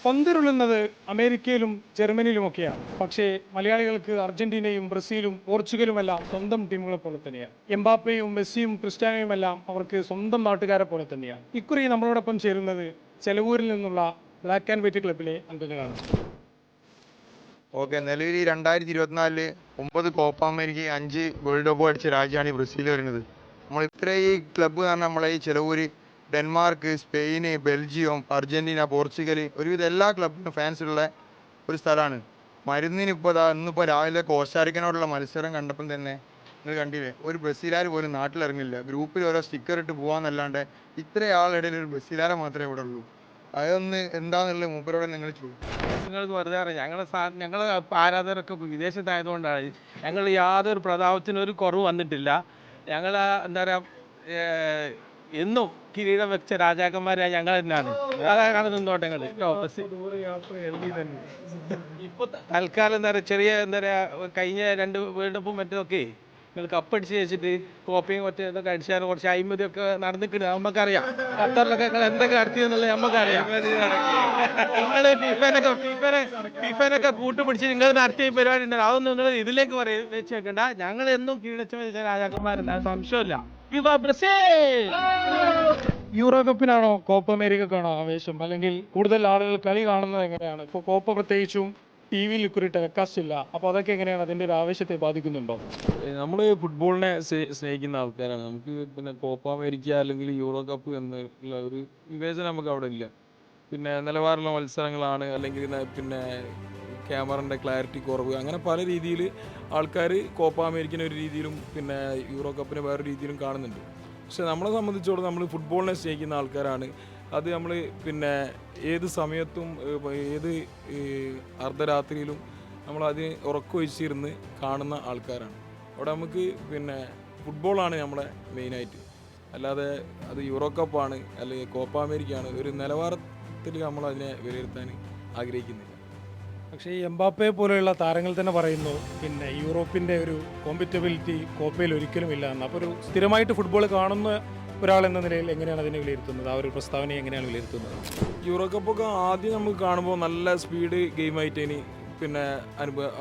പന്തുരുളുന്നത് അമേരിക്കയിലും ജർമ്മനിയിലുമൊക്കെയാണ്. പക്ഷേ മലയാളികൾക്ക് അർജന്റീനയും ബ്രസീലും പോർച്ചുഗലുമെല്ലാം സ്വന്തം ടീമുകളെ പോലെ തന്നെയാണ്. എംബാപ്പയും മെസ്സിയും ക്രിസ്ത്യാനോയും എല്ലാം അവർക്ക് സ്വന്തം നാട്ടുകാരെ പോലെ തന്നെയാണ്. ഇക്കുറി നമ്മളോടൊപ്പം ചേരുന്നത് ചെലവൂരിൽ നിന്നുള്ള ബ്ലാക്ക് ആൻഡ് വൈറ്റ് ക്ലബിലെ അംഗങ്ങളാണ്. ഓക്കെ, നിലവിൽ 2024 9 കോപ്പ അമേരിക്ക 5 വേൾഡ് കപ്പ് അടിച്ച രാജ്യമാണ് ഈ ബ്രസീൽ വരുന്നത്. നമ്മൾ ഈ ക്ലബ്ബ് പറഞ്ഞാൽ നമ്മളെ ഈ Chelavur Denmark, Spain, Belgium, Argentina, Portugal ഒരുവിധം എല്ലാ ക്ലബിനും ഫാൻസ് ഉള്ള ഒരു സ്ഥലമാണ്. ഇന്നിപ്പോൾ രാവിലെ കോസ്റ്റാറിക്കനോടുള്ള മത്സരം കണ്ടപ്പം തന്നെ നിങ്ങൾ കണ്ടില്ലേ, ഒരു ബ്രസീലുകാർ പോലും നാട്ടിലിറങ്ങില്ല. ഗ്രൂപ്പിൽ ഓരോ സ്റ്റിക്കർ ഇട്ട് പോകാന്നല്ലാണ്ട് ഇത്രയാളിടയിൽ ഒരു ബ്രസീലുകാരെ മാത്രമേ ഇവിടെ ഉള്ളൂ. അതൊന്ന് എന്താണെന്നുള്ളത് മൂപ്പരോടെ നിങ്ങൾ ചോദിക്കും. നിങ്ങൾക്ക് വെറുതെ അറിയാം, ഞങ്ങൾ ആരാധകരൊക്കെ വിദേശത്തായതുകൊണ്ടാണ് ഞങ്ങൾ യാതൊരു പ്രതാപത്തിനും ഒരു കുറവ് വന്നിട്ടില്ല. ഞങ്ങൾ എന്താ പറയുക, എന്നും കിരീടം വെച്ച രാജാക്കന്മാരായ ഞങ്ങൾ തന്നെയാണ്. അതാണ് നിന്നോട്ടങ്ങൾ. ഇപ്പൊ തൽക്കാലം എന്താ പറയുക, ചെറിയ എന്താ പറയുക, കഴിഞ്ഞ 2 വേൾഡ് കപ്പും മറ്റൊക്കെ നിങ്ങൾ കപ്പടിച്ച് വെച്ചിട്ട് കോപ്പയും ഒറ്റ ഇതൊക്കെ അടിച്ചാൽ കുറച്ച് അഴിമതിയൊക്കെ നടന്നിട്ടുണ്ട്. നമുക്കറിയാം ഖത്തറിലൊക്കെ നിങ്ങൾ എന്തൊക്കെ നടത്തിയെന്നുള്ളത് നമുക്കറിയാം. നിങ്ങള് ഫിഫനൊക്കെ കൂട്ടുപിടിച്ച് നിങ്ങൾ നടത്തിയ പരിപാടി ഉണ്ട്. അതൊന്നും നിങ്ങൾ ഇതിലേക്ക് വെച്ച് വെക്കണ്ട. ഞങ്ങൾ എന്നും കീഴച്ച രാജാക്കന്മാരല്ല, സംശയമില്ല. യൂറോ കപ്പിനാണോ കോപ്പ അമേരിക്കക്കാണോ ആവേശം, അല്ലെങ്കിൽ കൂടുതൽ ആളുകൾ കളി കാണുന്നത് എങ്ങനെയാണ്? ഇപ്പോൾ കോപ്പ പ്രത്യേകിച്ചും ടി വിയിൽ ഇക്കുറി ടെലികാസ്റ്റ് ഇല്ല. അപ്പോൾ അതൊക്കെ എങ്ങനെയാണ്, അതിൻ്റെ ഒരു ആവേശത്തെ ബാധിക്കുന്നുണ്ടോ? നമ്മൾ ഫുട്ബോളിനെ സ്നേഹിക്കുന്ന ആൾക്കാരാണ്. നമുക്ക് പിന്നെ കോപ്പ അമേരിക്ക അല്ലെങ്കിൽ യൂറോ കപ്പ് എന്നുള്ള ഒരു വിവേചനം നമുക്ക് അവിടെ ഇല്ല. പിന്നെ നിലവാരമുള്ള മത്സരങ്ങളാണ്, അല്ലെങ്കിൽ പിന്നെ ക്യാമറൻ്റെ ക്ലാരിറ്റി കുറവ്, അങ്ങനെ പല രീതിയിൽ ആൾക്കാർ കോപ്പ അമേരിക്കനെ ഒരു രീതിയിലും പിന്നെ യൂറോ കപ്പിനെ വേറെ രീതിയിലും കാണുന്നുണ്ട്. പക്ഷെ നമ്മളെ സംബന്ധിച്ചോളം നമ്മൾ ഫുട്ബോളിനെ സ്നേഹിക്കുന്ന ആൾക്കാരാണ്. അത് നമ്മൾ പിന്നെ ഏത് സമയത്തും ഏത് അർദ്ധരാത്രിയിലും നമ്മളതിന് ഉറക്കമൊഴിച്ചിരുന്ന് കാണുന്ന ആൾക്കാരാണ്. അവിടെ നമുക്ക് പിന്നെ ഫുട്ബോളാണ് നമ്മളെ മെയിനായിട്ട്. അല്ലാതെ അത് യൂറോ കപ്പാണ് അല്ലെങ്കിൽ കോപ്പ അമേരിക്കയാണ് ഒരു നിലവാരത്തിൽ നമ്മളതിനെ വിലയിരുത്താൻ ആഗ്രഹിക്കുന്നില്ല. പക്ഷേ ഈ എംബാപ്പയെ പോലെയുള്ള താരങ്ങൾ തന്നെ പറയുന്നു പിന്നെ യൂറോപ്പിൻ്റെ ഒരു കോമ്പറ്റബിലിറ്റി കോപ്പയിൽ ഒരിക്കലും ഇല്ല എന്ന്. അപ്പോൾ ഒരു സ്ഥിരമായിട്ട് ഫുട്ബോൾ കാണുന്ന ഒരാൾ എന്ന നിലയിൽ എങ്ങനെയാണ് അതിനെ വിലയിരുത്തുന്നത്? ആ ഒരു പ്രസ്താവനയെ എങ്ങനെയാണ് വിലയിരുത്തുന്നത്? യൂറോ കപ്പൊക്കെ ആദ്യം നമുക്ക് കാണുമ്പോൾ നല്ല സ്പീഡ് ഗെയിമായിട്ട് ഇനി പിന്നെ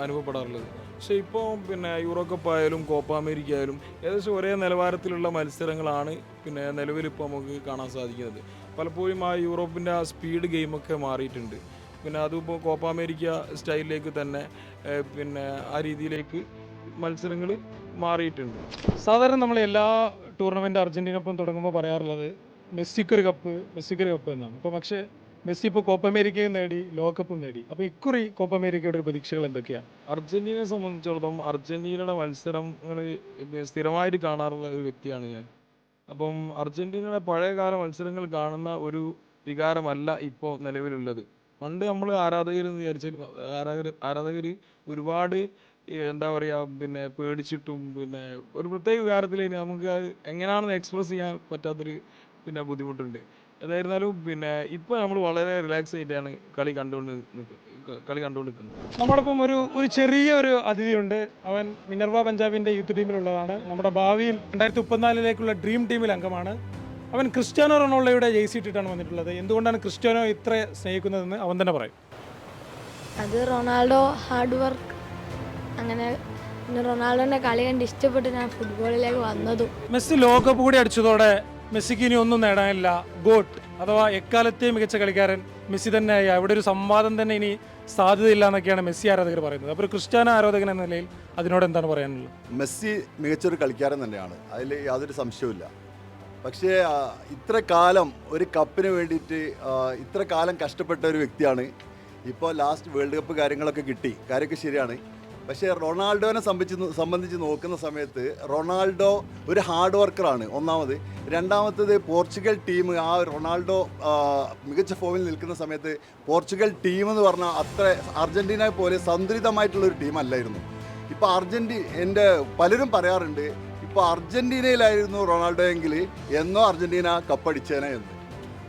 അനുഭവപ്പെടാറുള്ളത്. പക്ഷേ ഇപ്പോൾ പിന്നെ യൂറോ കപ്പ് ആയാലും കോപ്പ അമേരിക്ക ആയാലും ഏകദേശം ഒരേ നിലവാരത്തിലുള്ള മത്സരങ്ങളാണ് പിന്നെ നിലവിലിപ്പോൾ നമുക്ക് കാണാൻ സാധിക്കുന്നത്. പലപ്പോഴും ആ യൂറോപ്പിൻ്റെ ആ സ്പീഡ് ഗെയിമൊക്കെ മാറിയിട്ടുണ്ട്. പിന്നെ അതിപ്പോൾ കോപ്പ അമേരിക്ക സ്റ്റൈലിലേക്ക് തന്നെ പിന്നെ ആ രീതിയിലേക്ക് മത്സരങ്ങൾ മാറിയിട്ടുണ്ട്. സാധാരണ നമ്മൾ എല്ലാ ടൂർണമെൻറ്റ് അർജന്റീനൊപ്പം തുടങ്ങുമ്പോൾ പറയാറുള്ളത് മെസ്സിക്കൊരു കപ്പ് എന്നാണ്. അപ്പോൾ പക്ഷേ മെസ്സി ഇപ്പോൾ കോപ്പ അമേരിക്കയും നേടി, ലോകകപ്പും നേടി. അപ്പോൾ ഇക്കുറി കോപ്പ അമേരിക്കയുടെ പ്രതീക്ഷകൾ എന്തൊക്കെയാണ്? അർജന്റീനയെ സംബന്ധിച്ചിടത്തോളം അർജന്റീനയുടെ മത്സരങ്ങൾ സ്ഥിരമായിട്ട് കാണാറുള്ള ഒരു വ്യക്തിയാണ് ഞാൻ. അപ്പം അർജന്റീനയുടെ പഴയകാല മത്സരങ്ങൾ കാണുന്ന ഒരു വികാരമല്ല ഇപ്പോൾ നിലവിലുള്ളത്. പണ്ട് നമ്മൾ ആരാധകരെന്ന് വിചാരിച്ചാൽ ആരാധകർ ഒരുപാട് എന്താ പറയുക പിന്നെ പേടിച്ചിട്ടും പിന്നെ ഒരു പ്രത്യേക വികാരത്തിൽ നമുക്ക് എങ്ങനെയാണെന്ന് എക്സ്പ്രസ് ചെയ്യാൻ പറ്റാത്തൊരു പിന്നെ ബുദ്ധിമുട്ടുണ്ട്. ഏതായിരുന്നാലും പിന്നെ ഇപ്പോൾ നമ്മൾ വളരെ റിലാക്സ് ആയിട്ടാണ് കളി കണ്ടുകൊണ്ടിരിക്കുന്നത്. നമ്മോടൊപ്പം ഒരു ചെറിയൊരു അതിഥിയുണ്ട്. അവൻ മിനർവ പഞ്ചാബിൻ്റെ യൂത്ത് ടീമിലുള്ളതാണ്. നമ്മുടെ ഭാവിയിൽ 2034 ഡ്രീം ടീമിൽ അംഗമാണ്. അവൻ ക്രിസ്ത്യാനോ റൊണാൾഡോയുടെ ജേഴ്സി ഇട്ടിട്ടാണ് വന്നിട്ടുള്ളത്. എന്തുകൊണ്ടാണ് ക്രിസ്ത്യാനോ ഇത്ര സ്നേഹിക്കുന്നതെന്ന് അവൻ തന്നെ പറയും. അത് റൊണാൾഡോ ഹാർഡ് വർക്ക്, അങ്ങനെ പിന്നെ റൊണാൾഡോൻ്റെ കളി കണ്ട് ഇഷ്ടപ്പെട്ട് ഞാൻ ഫുട്ബോളിലേക്ക് വന്നതും. മെസ്സി ലോകകപ്പ് കൂടി അടിച്ചതോടെ മെസ്സിക്ക് ഇനി ഒന്നും നേടാനില്ല. ഗോട്ട് അഥവാ എക്കാലത്തെയും മികച്ച കളിക്കാരൻ മെസ്സി തന്നെയായി. അവിടെ ഒരു സംവാദം തന്നെ ഇനി സാധ്യതയില്ല എന്നൊക്കെയാണ് മെസ്സി ആരാധകർ പറയുന്നത്. അപ്പോൾ ഒരു ക്രിസ്ത്യാനോ ആരാധകൻ എന്ന നിലയിൽ അതിനോട് എന്താണ് പറയാനുള്ളത്? മെസ്സി മികച്ചൊരു കളിക്കാരൻ തന്നെയാണ്, അതിൽ യാതൊരു സംശയവുമില്ല. പക്ഷേ ഇത്ര കാലം ഒരു കപ്പിന് വേണ്ടിയിട്ട് ഇത്ര കാലം കഷ്ടപ്പെട്ട ഒരു വ്യക്തിയാണ്. ഇപ്പോൾ ലാസ്റ്റ് വേൾഡ് കപ്പ് കാര്യങ്ങളൊക്കെ കിട്ടി, കാര്യമൊക്കെ ശരിയാണ്. പക്ഷേ റൊണാൾഡോനെ സംബന്ധിച്ച് നോക്കുന്ന സമയത്ത് റൊണാൾഡോ ഒരു ഹാർഡ് വർക്കറാണ് ഒന്നാമത്. രണ്ടാമത്തത് പോർച്ചുഗൽ ടീം, ആ റൊണാൾഡോ മികച്ച ഫോമിൽ നിൽക്കുന്ന സമയത്ത് പോർച്ചുഗൽ ടീം എന്ന് പറഞ്ഞാൽ അത്ര അർജൻറ്റീന പോലെ സന്തുലിതമായിട്ടുള്ളൊരു ടീമല്ലായിരുന്നു. ഇപ്പോൾ എൻ്റെ പലരും പറയാറുണ്ട്, ഇപ്പോൾ അർജൻറ്റീനയിലായിരുന്നു റൊണാൾഡോ എങ്കിൽ എന്നോ അർജൻറ്റീന കപ്പടിച്ചേനെ എന്ന്.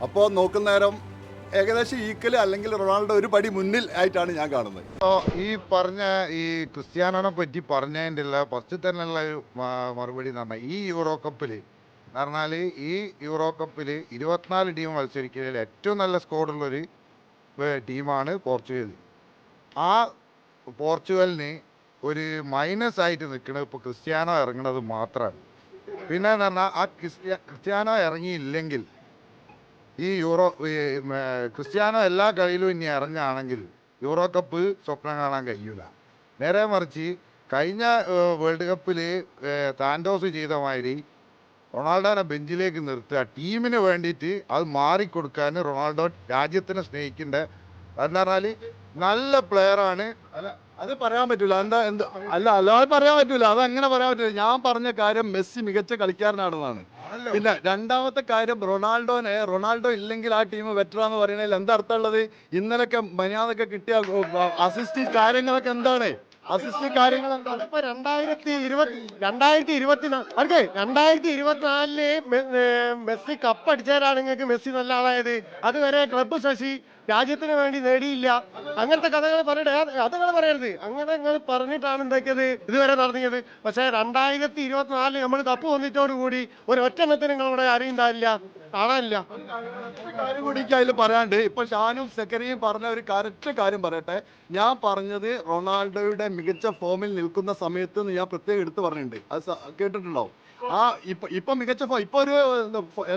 അപ്പോൾ നോക്കുന്ന നേരം ഏകദേശം ഈക്വൽ അല്ലെങ്കിൽ റൊണാൾഡോ ഒരു പടി മുന്നിൽ ആയിട്ടാണ് ഞാൻ കാണുന്നത്. ഈ പറഞ്ഞ ഈ ക്രിസ്ത്യാനോനെ പറ്റി പറഞ്ഞതിൻ്റെ ഫസ്റ്റ് തന്നെയുള്ള ഒരു മറുപടി എന്ന് പറഞ്ഞാൽ ഈ യൂറോ കപ്പിൽ എന്ന് പറഞ്ഞാൽ ഈ യൂറോ കപ്പിൽ 24 ടീം മത്സരിക്കുന്നതിൽ ഏറ്റവും നല്ല സ്കോഡുള്ളൊരു ടീമാണ് പോർച്ചുഗൽ. ആ പോർച്ചുഗലിന് ഒരു മൈനസ് ആയിട്ട് നിൽക്കുന്നത് ഇപ്പോൾ ക്രിസ്ത്യാനോ ഇറങ്ങുന്നത് മാത്രമാണ്. പിന്നെ എന്ന് പറഞ്ഞാൽ ആ ക്രിസ്ത്യാനോ ഇറങ്ങിയില്ലെങ്കിൽ ഈ ക്രിസ്ത്യാനോ എല്ലാ കളിയിലും ഇനി ഇറങ്ങുകയാണെങ്കിൽ യൂറോ കപ്പ് സ്വപ്നം കാണാൻ കഴിയൂല. നേരെ മറിച്ച് കഴിഞ്ഞ വേൾഡ് കപ്പിൽ സാന്റോസ് ചെയ്ത മാതിരി റൊണാൾഡോനെ ബെഞ്ചിലേക്ക് നിർത്തുക, ടീമിന് വേണ്ടിയിട്ട് അത് മാറിക്കൊടുക്കാൻ റൊണാൾഡോ രാജ്യത്തിനെ സ്നേഹിക്കേണ്ട. അതെന്ന് പറഞ്ഞാൽ നല്ല പ്ലെയറാണ്. അത് പറയാൻ പറ്റൂല. അല്ലാതെ പറയാൻ പറ്റൂല. അത് അങ്ങനെ പറയാൻ പറ്റൂല. ഞാൻ പറഞ്ഞ കാര്യം മെസ്സി മികച്ച കളിക്കാരനാണെന്നാണ്. പിന്നെ രണ്ടാമത്തെ കാര്യം റൊണാൾഡോ ഇല്ലെങ്കിൽ ആ ടീം ബെറ്റർ എന്ന് പറയുന്നതിൽ എന്താ അർത്ഥമുള്ളത്? ഇന്നലൊക്കെ മര്യാദൊക്കെ കിട്ടിയ അസിസ്റ്റ് കാര്യങ്ങളൊക്കെ എന്താണ്? അസിസ്റ്റ് കാര്യങ്ങൾ എന്താണ്? ഇപ്പൊ 2024 മെസ്സി കപ്പ് അടിച്ചാലാണ് നിങ്ങൾക്ക് മെസ്സി നല്ല ആളായത്. അതുവരെ ക്ലബ്ബ് ശശി രാജ്യത്തിന് വേണ്ടി നേടിയില്ല. അങ്ങനത്തെ കഥകൾ പറയട്ടെ, അത് നിങ്ങൾ പറയരുത്. അങ്ങനെ നിങ്ങൾ പറഞ്ഞിട്ടാണ് എന്താക്കിയത് ഇതുവരെ നടത്തിയത്. പക്ഷെ 2024 നമ്മൾ കപ്പ് വന്നിട്ടോടുകൂടി ഒരു ഒറ്റെണ്ണത്തിന് നിങ്ങളിവിടെ ആരെയും കാണാനില്ല. കാര്യം കൂടി എനിക്ക് അതിൽ പറയാണ്ട്. ഇപ്പൊ ഷാനും സെക്രട്ടറിയും പറഞ്ഞ ഒരു കറക്റ്റ് കാര്യം പറയട്ടെ. ഞാൻ പറഞ്ഞത് റൊണാൾഡോയുടെ മികച്ച ഫോമിൽ നിൽക്കുന്ന സമയത്ത് ഞാൻ പ്രത്യേകം എടുത്ത് പറഞ്ഞിട്ടുണ്ട്. അത് കേട്ടിട്ടുണ്ടാവും. ആ ഇപ്പൊ മികച്ച ഇപ്പൊ ഒരു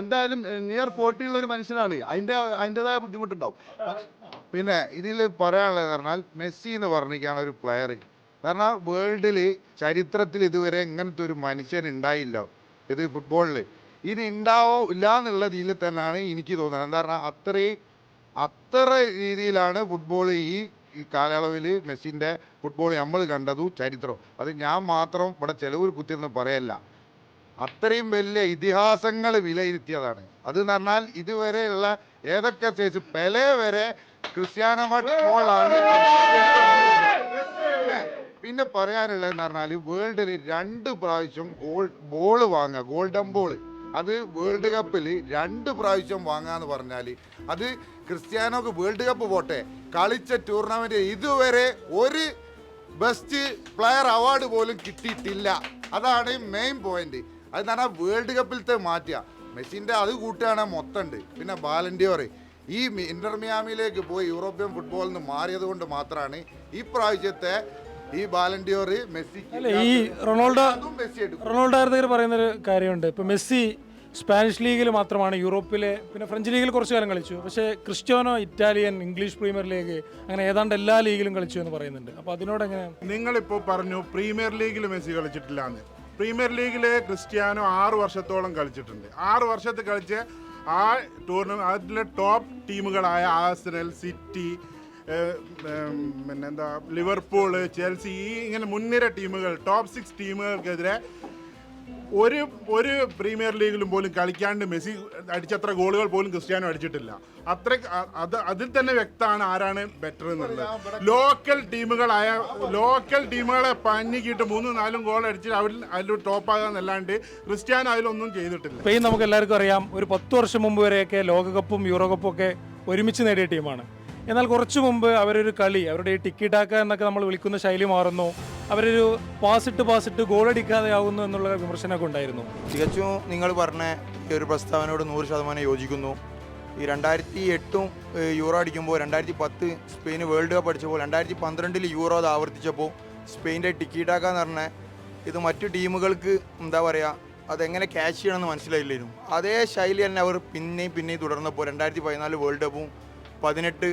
എന്തായാലും നിയർ 40 ഉള്ള ഒരു മനുഷ്യനാണ്. അതിൻ്റെതായ ബുദ്ധിമുട്ടുണ്ടാവും. പിന്നെ ഇതിൽ പറയാനുള്ളത് പറഞ്ഞാൽ മെസ്സി എന്ന് പറഞ്ഞിരിക്കുകയാണ് ഒരു പ്ലെയർ. കാരണം വേൾഡിൽ ചരിത്രത്തിൽ ഇതുവരെ ഇങ്ങനത്തെ ഒരു മനുഷ്യൻ ഉണ്ടായില്ല ഇത് ഫുട്ബോളിൽ. ഇനി ഉണ്ടാവോ ഇല്ല എന്നുള്ള രീതിയിൽ തന്നെയാണ് എനിക്ക് തോന്നുന്നത്. എന്താ പറഞ്ഞാൽ അത്ര രീതിയിലാണ് ഫുട്ബോൾ ഈ കാലയളവിൽ മെസ്സിൻ്റെ ഫുട്ബോൾ നമ്മൾ കണ്ടതും ചരിത്രം. അത് ഞാൻ മാത്രം ഇവിടെ ചെലവ് കുത്തിയെന്ന് പറയല്ല, അത്രയും വലിയ ഇതിഹാസങ്ങൾ വിലയിരുത്തിയതാണ്. അത് എന്ന് പറഞ്ഞാൽ ഇതുവരെയുള്ള ഏതൊക്കെ സ്റ്റേജ് പെലെ വരെ ക്രിസ്ത്യാനോ മോളാണ്. പിന്നെ പറയാനുള്ളതെന്ന് പറഞ്ഞാൽ വേൾഡിൽ 2 പ്രാവശ്യം ബോള് വാങ്ങുക, ഗോൾഡൻ ബോൾ, അത് വേൾഡ് കപ്പിൽ 2 പ്രാവശ്യം വാങ്ങാന്ന് പറഞ്ഞാൽ അത് ക്രിസ്ത്യാനോക്ക് വേൾഡ് കപ്പ് പോട്ടെ, കളിച്ച ടൂർണമെന്റ് ഇതുവരെ ഒരു ബെസ്റ്റ് പ്ലെയർ അവാർഡ് പോലും കിട്ടിയിട്ടില്ല. അതാണ് മെയിൻ പോയിന്റ്. അത് പറഞ്ഞാൽ വേൾഡ് കപ്പിലത്തെ മാറ്റുക. മെസ്സിൻ്റെ അത് കൂട്ടുകയാണെങ്കിൽ മൊത്തമുണ്ട്. പിന്നെ ബാലൻഡിയോർ ഈ ഇന്റർ മിയാമിയിലേക്ക് പോയി യൂറോപ്യൻ ഫുട്ബോളിൽ നിന്ന് മാറിയത് കൊണ്ട് മാത്രമാണ് ഈ പ്രാവശ്യത്തെ ഈ ബാലൻഡിയോർ മെസ്സി. ഈ റൊണാൾഡോ പറയുന്നൊരു കാര്യമുണ്ട്. ഇപ്പൊ മെസ്സി സ്പാനിഷ് ലീഗിൽ മാത്രമാണ് യൂറോപ്പിലെ, പിന്നെ ഫ്രഞ്ച് ലീഗിൽ കുറച്ച് കാലം കളിച്ചു. പക്ഷേ Cristiano Italian, English premier league, അങ്ങനെ ഏതാണ്ട് എല്ലാ ലീഗിലും കളിച്ചു എന്ന് പറയുന്നുണ്ട്. അപ്പോൾ അതിനോട് എങ്ങനെയാണ്? നിങ്ങളിപ്പോൾ പറഞ്ഞു പ്രീമിയർ ലീഗിൽ മെസ്സി കളിച്ചിട്ടില്ല എന്ന്. പ്രീമിയർ ലീഗിൽ ക്രിസ്ത്യാനോ 6 വർഷത്തോളം കളിച്ചിട്ടുണ്ട്. 6 വർഷത്തിൽ കളിച്ച് ആ ടൂർണമെന്റ് അതിലെ ടോപ്പ് ടീമുകളായ ആഴ്സണൽ, സിറ്റി, പിന്നെന്താ ലിവർപൂൾ, ചെൽസി, ഈ ഇങ്ങനെ മുൻനിര ടീമുകൾ, ടോപ്പ് 6 ടീമുകൾക്കെതിരെ ഒരു പ്രീമിയർ ലീഗിലും പോലും കളിക്കാണ്ട് മെസ്സി അടിച്ചത്ര ഗോളുകൾ പോലും ക്രിസ്ത്യാനോ അടിച്ചിട്ടില്ല. അതിൽ തന്നെ വ്യക്തമാണ് ആരാണ് ബെറ്റർ എന്നുള്ളത്. ലോക്കൽ ടീമുകളെ പഞ്ഞിക്കിട്ട് 3-4 ഗോൾ അടിച്ചിട്ട് അതിൽ ടോപ്പാകാന്നല്ലാണ്ട് ക്രിസ്ത്യാനോ അതിലൊന്നും ചെയ്തിട്ടില്ല. സ്പെയിൻ നമുക്ക് എല്ലാവർക്കും അറിയാം, ഒരു 10 വർഷം മുമ്പ് വരെയൊക്കെ ലോകകപ്പും യൂറോ കപ്പും ഒക്കെ ഒരുമിച്ച് നേടിയ ടീമാണ്. എന്നാൽ കുറച്ചു മുമ്പ് അവരൊരു കളി, അവരുടെ ഈ ടിക്കി ടാക്ക എന്നൊക്കെ നമ്മൾ വിളിക്കുന്ന ശൈലി മാറുന്നു. അവരൊരു പാസിട്ട് ഗോളടിക്കാതെ ആകുന്നു എന്നുള്ള വിമർശനമൊക്കെ ഉണ്ടായിരുന്നു. തികച്ചും നിങ്ങൾ പറഞ്ഞ ഈ ഒരു പ്രസ്താവനയോട് 100% യോജിക്കുന്നു. ഈ 2008 യൂറോ അടിക്കുമ്പോൾ, 2010 സ്പെയിൻ വേൾഡ് കപ്പ് അടിച്ചപ്പോൾ, 2012 യൂറോ അത് ആവർത്തിച്ചപ്പോൾ സ്പെയിൻ്റെ ടിക്കി ടാക്ക എന്ന് പറഞ്ഞാൽ ഇത് മറ്റു ടീമുകൾക്ക് എന്താ പറയുക, അതെങ്ങനെ ക്യാച്ച് ചെയ്യണമെന്ന് മനസ്സിലായില്ലായിരുന്നു. അതേ ശൈലി തന്നെ അവർ പിന്നെയും തുടർന്നപ്പോൾ 2014 വേൾഡ് കപ്പും 18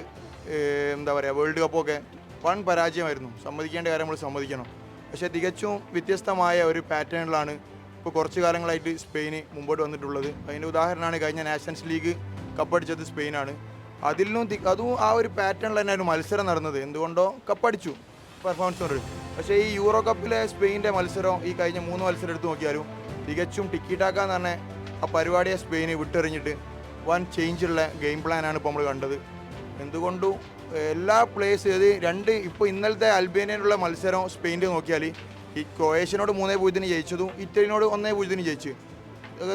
എന്താ പറയുക വേൾഡ് കപ്പൊക്കെ വൻ പരാജയമായിരുന്നു. സമ്മതിക്കേണ്ട കാര്യം നമ്മൾ സമ്മതിക്കണം. പക്ഷേ തികച്ചും വ്യത്യസ്തമായ ഒരു പാറ്റേണിലാണ് ഇപ്പോൾ കുറച്ച് കാലങ്ങളായിട്ട് സ്പെയിന് മുമ്പോട്ട് വന്നിട്ടുള്ളത്. അതിൻ്റെ ഉദാഹരണമാണ് കഴിഞ്ഞ നാഷൻസ് ലീഗ് കപ്പടിച്ചത് സ്പെയിനാണ്. അതും ആ ഒരു പാറ്റേണിൽ തന്നെയായിരുന്നു മത്സരം നടന്നത്. എന്തുകൊണ്ടോ കപ്പടിച്ചു, പെർഫോമൻസ് കൊണ്ട്. പക്ഷേ ഈ യൂറോ കപ്പിലെ സ്പെയിൻ്റെ മത്സരം, ഈ കഴിഞ്ഞ 3 മത്സരം എടുത്ത് നോക്കിയാലും തികച്ചും ടിക്കി ടാക്ക എന്ന് പറഞ്ഞ ആ പരിപാടിയെ സ്പെയിന് വിട്ടെറിഞ്ഞിട്ട് വൻ ചേഞ്ചുള്ള ഗെയിം പ്ലാനാണ് ഇപ്പോൾ നമ്മൾ കണ്ടത്. എന്തുകൊണ്ടും എല്ലാ പ്ലേയേഴ്സ് ഇപ്പോൾ ഇന്നലത്തെ അൽബേനിയനുള്ള മത്സരം സ്പെയിൻ്റെ നോക്കിയാൽ ഈ ക്രൊയേഷ്യനോട് 3-0 ജയിച്ചതും ഇറ്റലിനോട് 1-0 ജയിച്ചു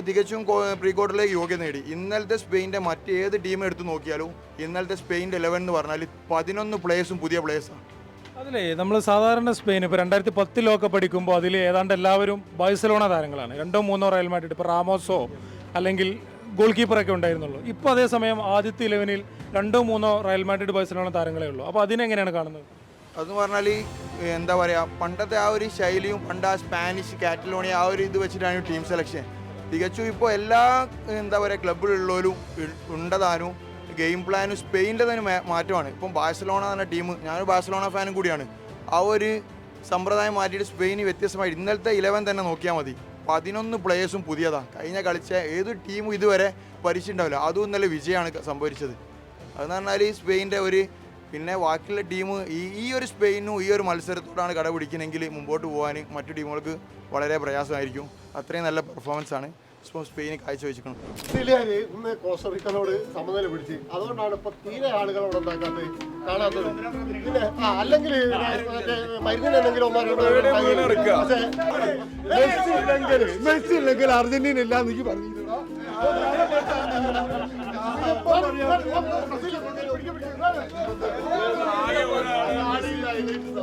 തികച്ചും പ്രീ ക്വാർട്ടറിലേക്ക് യോഗ്യത നേടി. ഇന്നലത്തെ സ്പെയിൻ്റെ മറ്റേത് ടീം എടുത്ത് നോക്കിയാലും ഇന്നലത്തെ സ്പെയിൻ്റെ 11 എന്ന് പറഞ്ഞാൽ 11 പ്ലേയേഴ്സും പുതിയ പ്ലേയേഴ്സാണ്. അതിലേ നമ്മൾ സാധാരണ സ്പെയിൻ ഇപ്പോൾ 2010 ലോകകപ്പ് അടിക്കുമ്പോൾ അതിൽ ഏതാണ്ട് എല്ലാവരും ബാഴ്സലോണ താരങ്ങളാണ്. 2-3 റയൽ മാഡ്രിഡ്, ഇപ്പോൾ റാമോസോ അല്ലെങ്കിൽ ഗോൾ കീപ്പറൊക്കെ ഉണ്ടായിരുന്നുള്ളൂ. ഇപ്പോൾ അതേസമയം ആദ്യത്തെ 11-ൽ 2-3 റയൽ മാഡ്രിഡ് ബാഴ്സലോണ താരങ്ങളേ ഉള്ളൂ. അപ്പോൾ അതിനെങ്ങനെയാണ് കാണുന്നത്? അതെന്ന് പറഞ്ഞാൽ എന്താ പറയുക, പണ്ടത്തെ ആ ഒരു ശൈലിയും പണ്ട് ആ സ്പാനിഷ് കാറ്റലോണിയ ആ ഒരു ഇത് വെച്ചിട്ടാണ് ടീം സെലക്ഷൻ. തികച്ചും ഇപ്പോൾ എല്ലാ എന്താ പറയുക ക്ലബിലുള്ളവരും ഉണ്ടതാനും ഗെയിം പ്ലാനും സ്പെയിനിൻ്റെ തന്നെ മാറ്റമാണ്. ഇപ്പം ബാഴ്സലോണ എന്ന ടീം, ഞാനൊരു ബാഴ്സലോണ ഫാനും കൂടിയാണ്, ആ ഒരു സമ്പ്രദായം മാറ്റിയിട്ട് സ്പെയിന് വ്യത്യസ്തമായി ഇന്നലത്തെ 11 തന്നെ നോക്കിയാൽ മതി. 11 പ്ലേയേഴ്സും പുതിയതാണ്. കഴിഞ്ഞ കളിച്ച ഏത് ടീമും ഇതുവരെ പരിചയമുണ്ടാവില്ല. അതും ഇന്നലെ വിജയമാണ് സംഭവിച്ചത്. അതെന്ന് പറഞ്ഞാൽ ഈ സ്പെയിൻ്റെ ഒരു പിന്നെ ബാക്കിയുള്ള ടീം ഈ ഒരു സ്പെയിനും ഈ ഒരു മത്സരത്തോടാണ് കടപിടിക്കണമെങ്കിൽ മുമ്പോട്ട് പോകാൻ മറ്റു ടീമുകൾക്ക് വളരെ പ്രയാസമായിരിക്കും. അത്രയും നല്ല പെർഫോമൻസ് ആണ് ഇപ്പോൾ സ്പെയിൻ കാഴ്ചവെച്ചിരിക്കുന്നത്. ബ്രസീലുകാര് ഇന്ന് കോസ്റ്ററിക്കനോട് സമനില പിടിച്ച്, അതുകൊണ്ടാണ് ഇപ്പൊ തീരെ ആളുകളോട് ഉണ്ടാക്കാത്തത്, കാണാത്തത്. പിന്നെ അല്ലെങ്കിൽ മരുന്നിനെന്തെങ്കിലും മെസ്സി ഇല്ലെങ്കിൽ അർജന്റീന ഇല്ല എനിക്ക് പറഞ്ഞിരുന്നു.